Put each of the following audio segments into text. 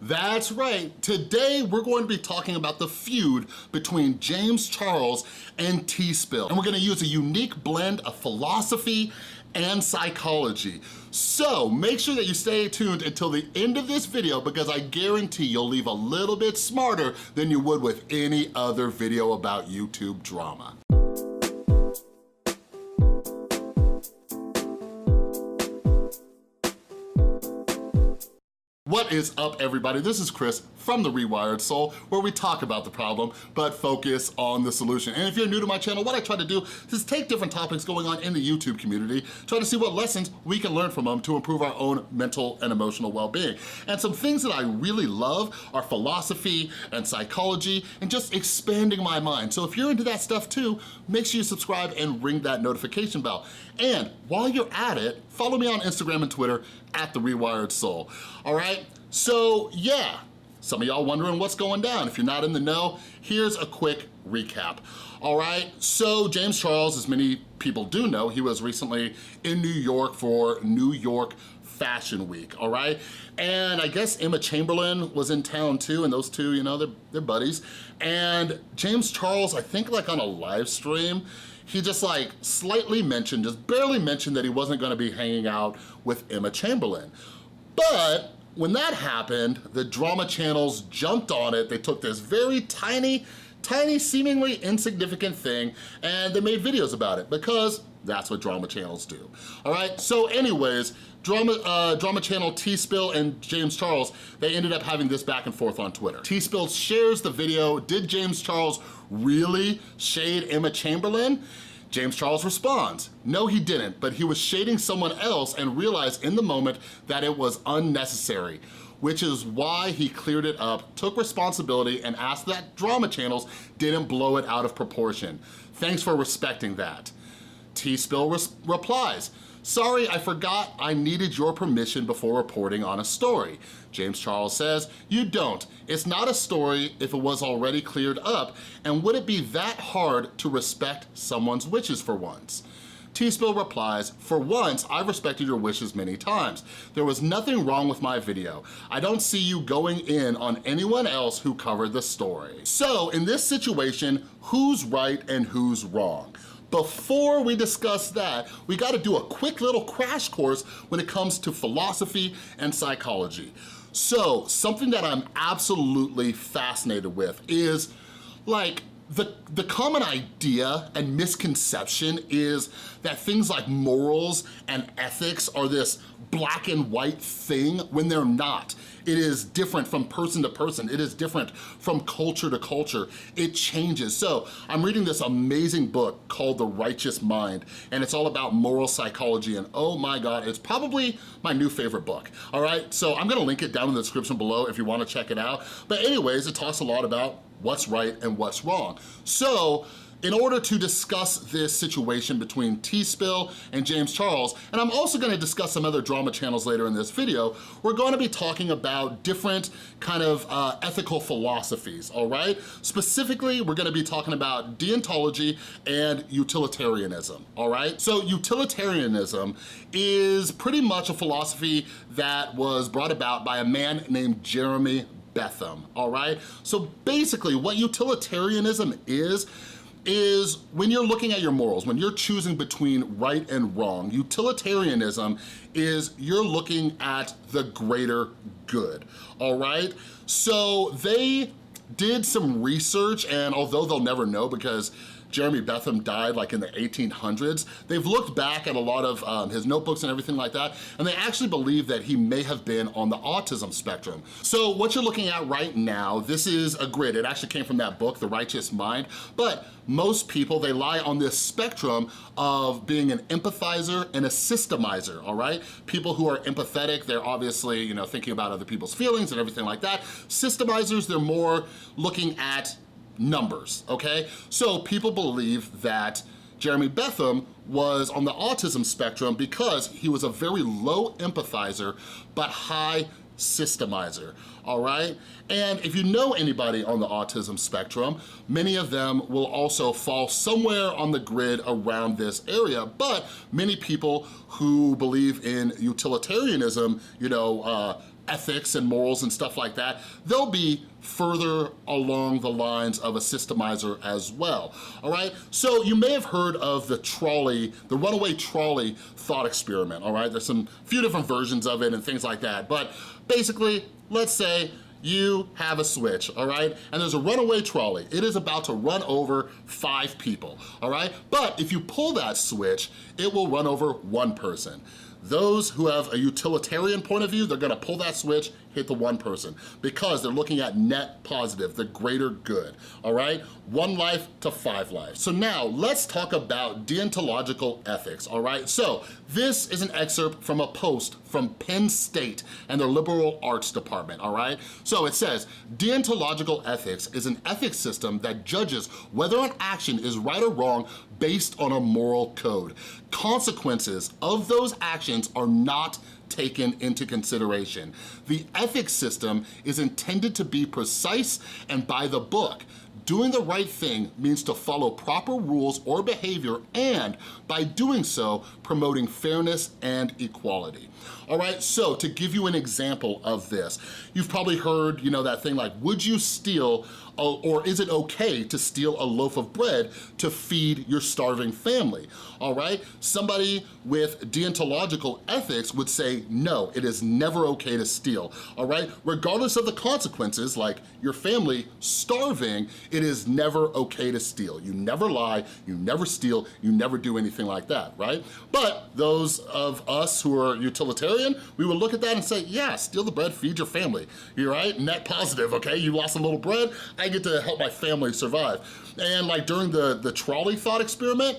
That's right. Today, we're going to be talking about the feud between James Charles and T-Spill. And we're gonna use a unique blend of philosophy and psychology. So make sure that you stay tuned until the end of this video because I guarantee you'll leave a little bit smarter than you would with any other video about YouTube drama. What is up, everybody? This is Chris from The Rewired Soul, where we talk about the problem, but focus on the solution. And if you're new to my channel, what I try to do is take different topics going on in the YouTube community, try to see what lessons we can learn from them to improve our own mental and emotional well-being. And some things that I really love are philosophy and psychology and just expanding my mind. So if you're into that stuff too, make sure you subscribe and ring that notification bell. And while you're at it, follow me on Instagram and Twitter at The Rewired Soul, all right? So yeah, some of y'all wondering what's going down. If you're not in the know, here's a quick recap, all right? So James Charles, as many people do know, he was recently in New York for New York Fashion Week, all right? And I guess Emma Chamberlain was in town too, and those two, you know, they're buddies. And James Charles, I think like on a live stream, he just like slightly mentioned, just barely mentioned that he wasn't gonna be hanging out with Emma Chamberlain. But when that happened, the drama channels jumped on it. They took this very tiny, seemingly insignificant thing, and they made videos about it because that's what drama channels do. All right, so anyways, drama channel T-Spill and James Charles, they ended up having this back and forth on Twitter. T-Spill shares the video. Did James Charles really shade Emma Chamberlain? James Charles responds, no he didn't, but he was shading someone else and realized in the moment that it was unnecessary, which is why he cleared it up, took responsibility, and asked that drama channels didn't blow it out of proportion. Thanks for respecting that. T-Spill replies, sorry, I forgot I needed your permission before reporting on a story. James Charles says, you don't. It's not a story if it was already cleared up, and would it be that hard to respect someone's wishes for once? T-Spill replies, for once, I've respected your wishes many times. There was nothing wrong with my video. I don't see you going in on anyone else who covered the story. So in this situation, who's right and who's wrong? Before we discuss that, we gotta do a quick little crash course when it comes to philosophy and psychology. So, something that I'm absolutely fascinated with is like, the common idea and misconception is that things like morals and ethics are this black and white thing when they're not. It is different from person to person. It is different from culture to culture. It changes. So I'm reading this amazing book called The Righteous Mind, and it's all about moral psychology, and oh my God, it's probably my new favorite book, all right? So I'm gonna link it down in the description below if you wanna check it out. But anyways, it talks a lot about what's right and what's wrong. So in order to discuss this situation between T-Spill and James Charles, and I'm also gonna discuss some other drama channels later in this video, we're gonna be talking about different kind of ethical philosophies, all right? Specifically, we're gonna be talking about deontology and utilitarianism, all right? So utilitarianism is pretty much a philosophy that was brought about by a man named Jeremy Bentham, all right? So basically what utilitarianism is when you're looking at your morals, when you're choosing between right and wrong, utilitarianism is you're looking at the greater good, all right? So they did some research, and although they'll never know because Jeremy Bentham died like in the 1800s, they've looked back at a lot of his notebooks and everything like that, and they actually believe that he may have been on the autism spectrum. So what you're looking at right now, this is a grid. It actually came from that book, The Righteous Mind, but most people, they lie on this spectrum of being an empathizer and a systemizer, all right? People who are empathetic, they're obviously, you know, thinking about other people's feelings and everything like that. Systemizers, they're more looking at numbers, okay? So people believe that Jeremy Bentham was on the autism spectrum because he was a very low empathizer but high systemizer, all right? And if you know anybody on the autism spectrum, many of them will also fall somewhere on the grid around this area, but many people who believe in utilitarianism, you know, ethics and morals and stuff like that, they'll be further along the lines of a systemizer as well, all right? So you may have heard of the runaway trolley thought experiment, all right? There's some few different versions of it and things like that, but basically, let's say you have a switch, all right? And there's a runaway trolley. It is about to run over 5 people, all right? But if you pull that switch, it will run over 1 person. Those who have a utilitarian point of view, they're gonna pull that switch, hit the 1 person, because they're looking at net positive, the greater good, all right? 1 life to 5 lives. So now let's talk about deontological ethics, all right? So this is an excerpt from a post from Penn State and their liberal arts department, all right? So it says, deontological ethics is an ethics system that judges whether an action is right or wrong based on a moral code. Consequences of those actions are not taken into consideration. The ethics system is intended to be precise and by the book. Doing the right thing means to follow proper rules or behavior, and by doing so, promoting fairness and equality. All right, so to give you an example of this, you've probably heard, that thing like, would you steal, or is it okay to steal a loaf of bread to feed your starving family? All right, somebody with deontological ethics would say, no, it is never okay to steal, all right? Regardless of the consequences, like your family starving, it is never okay to steal. You never lie, you never steal, you never do anything like that, right? But those of us who are utilitarian, we would look at that and say, yeah, steal the bread, feed your family, you're right? Net positive, okay? You lost a little bread, I get to help my family survive. And like during the trolley thought experiment,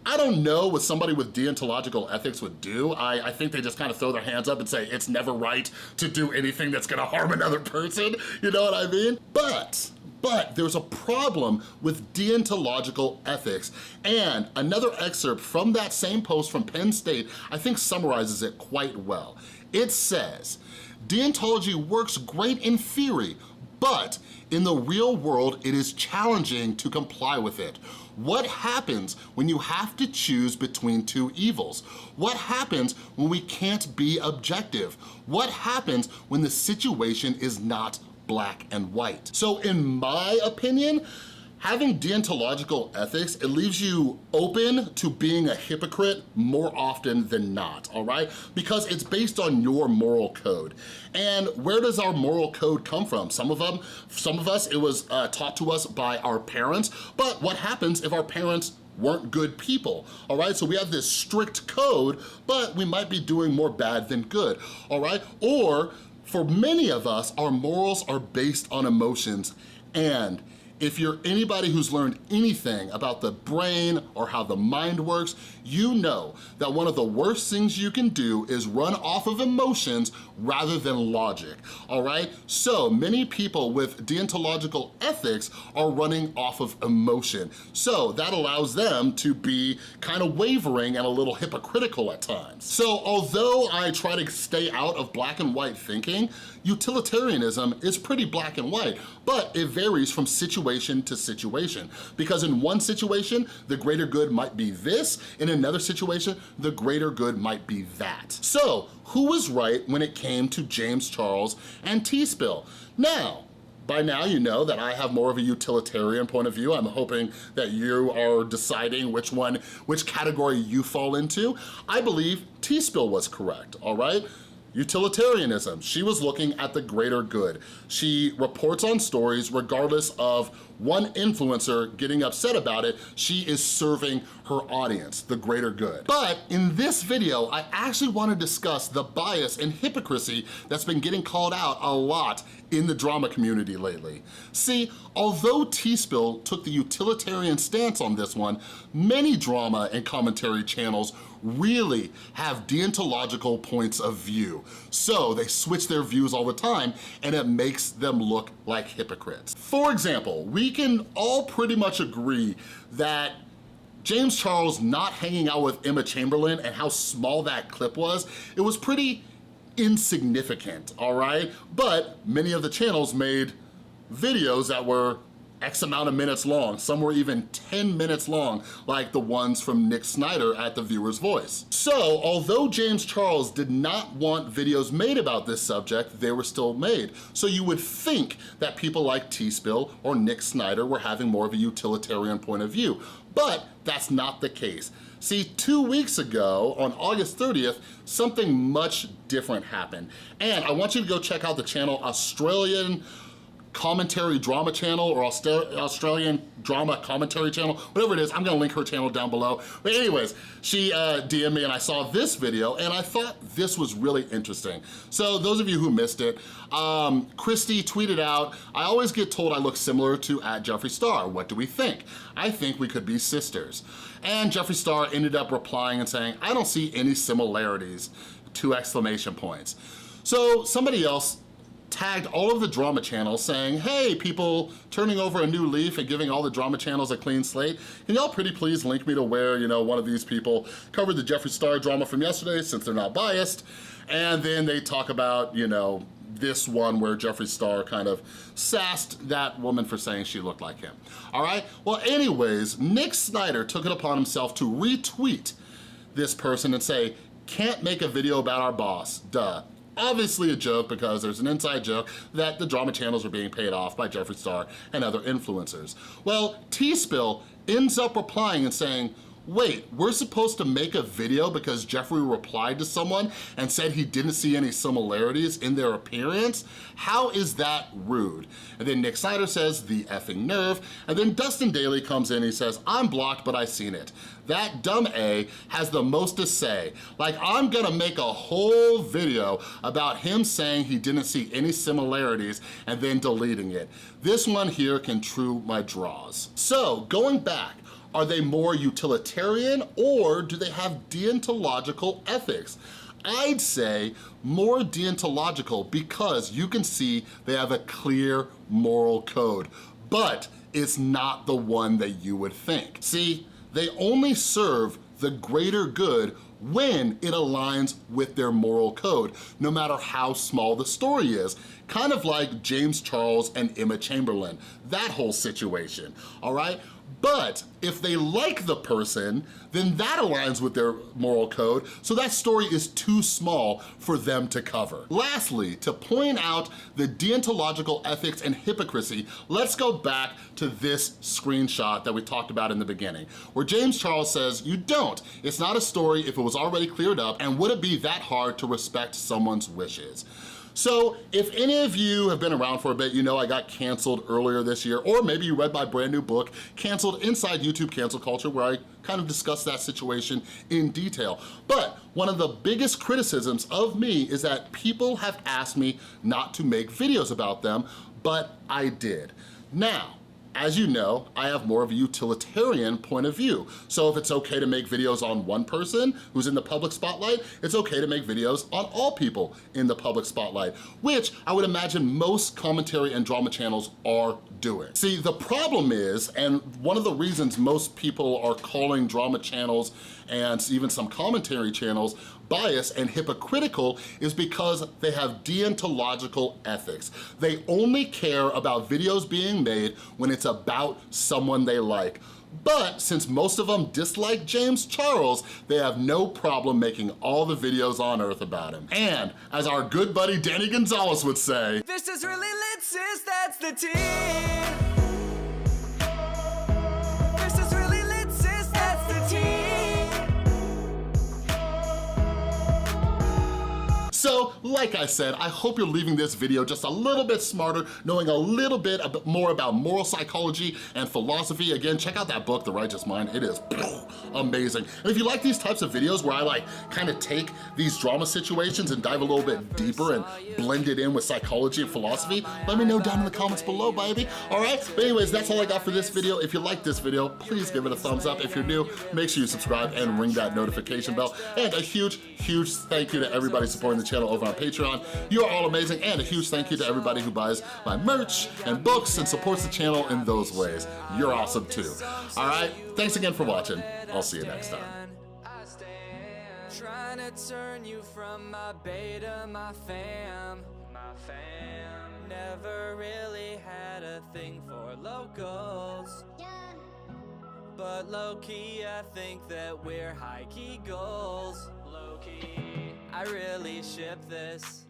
I don't know what somebody with deontological ethics would do. I think they just kind of throw their hands up and say, it's never right to do anything that's gonna harm another person, you know what I mean? But there's a problem with deontological ethics, and another excerpt from that same post from Penn State, I think summarizes it quite well. It says, deontology works great in theory, but in the real world, it is challenging to comply with it. What happens when you have to choose between 2 evils? What happens when we can't be objective? What happens when the situation is not black and white? So in my opinion, having deontological ethics, it leaves you open to being a hypocrite more often than not, all right? Because it's based on your moral code. And where does our moral code come from? Some of us, it was taught to us by our parents, but what happens if our parents weren't good people, all right? So we have this strict code, but we might be doing more bad than good, all right? Or for many of us, our morals are based on emotions, and if you're anybody who's learned anything about the brain or how the mind works, you know that one of the worst things you can do is run off of emotions rather than logic, all right? So many people with deontological ethics are running off of emotion. So that allows them to be kind of wavering and a little hypocritical at times. So although I try to stay out of black and white thinking, utilitarianism is pretty black and white, but it varies from situation to situation. Because in one situation, the greater good might be this, in another situation, the greater good might be that. So, who was right when it came to James Charles and T-Spill? Now, by now you know that I have more of a utilitarian point of view. I'm hoping that you are deciding which category you fall into. I believe T-Spill was correct, all right? Utilitarianism, she was looking at the greater good. She reports on stories regardless of one influencer getting upset about it, she is serving her audience, the greater good. But in this video, I actually want to discuss the bias and hypocrisy that's been getting called out a lot in the drama community lately. See, although T-Spill took the utilitarian stance on this one, many drama and commentary channels really have deontological points of view. So they switch their views all the time, and it makes them look like hypocrites. For example, we can all pretty much agree that James Charles not hanging out with Emma Chamberlain and how small that clip was, it was pretty insignificant, all right? But many of the channels made videos that were X amount of minutes long. Some were even 10 minutes long, like the ones from Nick Snyder at The Viewer's Voice. So, although James Charles did not want videos made about this subject, they were still made. So you would think that people like T-Spill or Nick Snyder were having more of a utilitarian point of view, but that's not the case. See, 2 weeks ago, on August 30th, something much different happened. And I want you to go check out the channel Australian Commentary Drama Channel or Australian Drama Commentary Channel, whatever it is. I'm gonna link her channel down below. But anyways, she DM'd me and I saw this video and I thought this was really interesting. So those of you who missed it, Christy tweeted out, "I always get told I look similar to @Jeffree Star. What do we think? I think we could be sisters." And Jeffree Star ended up replying and saying, "I don't see any similarities," 2 exclamation points. So somebody else tagged all of the drama channels saying, "Hey, people turning over a new leaf and giving all the drama channels a clean slate. Can y'all pretty please link me to where, one of these people covered the Jeffree Star drama from yesterday since they're not biased?" And then they talk about, this one where Jeffree Star kind of sassed that woman for saying she looked like him. All right? Well, anyways, Nick Snyder took it upon himself to retweet this person and say, "Can't make a video about our boss, duh." Obviously a joke because there's an inside joke that the drama channels are being paid off by Jeffree Star and other influencers. Well, T-Spill ends up replying and saying, "Wait, we're supposed to make a video because Jeffree replied to someone and said he didn't see any similarities in their appearance? How is that rude?" And then Nick Snyder says, "The effing nerve." And then Dustin Daly comes in and he says, "I'm blocked, but I seen it. That dumb A has the most to say. Like, I'm gonna make a whole video about him saying he didn't see any similarities and then deleting it. This one here can true my draws." So, going back, are they more utilitarian or do they have deontological ethics? I'd say more deontological because you can see they have a clear moral code, but it's not the one that you would think. See, they only serve the greater good when it aligns with their moral code, no matter how small the story is. Kind of like James Charles and Emma Chamberlain, that whole situation, all right? But if they like the person, then that aligns with their moral code, so that story is too small for them to cover. Lastly, to point out the deontological ethics and hypocrisy, let's go back to this screenshot that we talked about in the beginning, where James Charles says, "You don't. It's not a story if it was already cleared up, and would it be that hard to respect someone's wishes?" So if any of you have been around for a bit, you know I got canceled earlier this year, or maybe you read my brand new book, Canceled Inside YouTube Cancel Culture, where I kind of discuss that situation in detail. But one of the biggest criticisms of me is that people have asked me not to make videos about them, but I did. Now, as you know, I have more of a utilitarian point of view. So if it's okay to make videos on one person who's in the public spotlight, it's okay to make videos on all people in the public spotlight, which I would imagine most commentary and drama channels are doing. See, the problem is, and one of the reasons most people are calling drama channels and even some commentary channels biased and hypocritical, is because they have deontological ethics. They only care about videos being made when it's about someone they like. But since most of them dislike James Charles, they have no problem making all the videos on earth about him. And as our good buddy Danny Gonzalez would say, "This is really lit, sis, that's the tea. This is really lit, sis, that's the tea." So, like I said, I hope you're leaving this video just a little bit smarter, knowing a little bit more about moral psychology and philosophy. Again, check out that book, The Righteous Mind. It is amazing. And if you like these types of videos where I kind of take these drama situations and dive a little bit deeper and blend it in with psychology and philosophy, let me know down in the comments below, baby. All right? But anyways, that's all I got for this video. If you like this video, please give it a thumbs up. If you're new, make sure you subscribe and ring that notification bell. And a huge, huge thank you to everybody supporting the channel over on Patreon. You are all amazing, and a huge thank you to everybody who buys my merch and books and supports the channel in those ways. You're awesome too. All right, thanks again for watching. I'll see you next time. Trying to turn you from my beta, my fam. Never really had a a thing for locals. But low-key, I think that we're high-key goals. Low-key, I really ship this.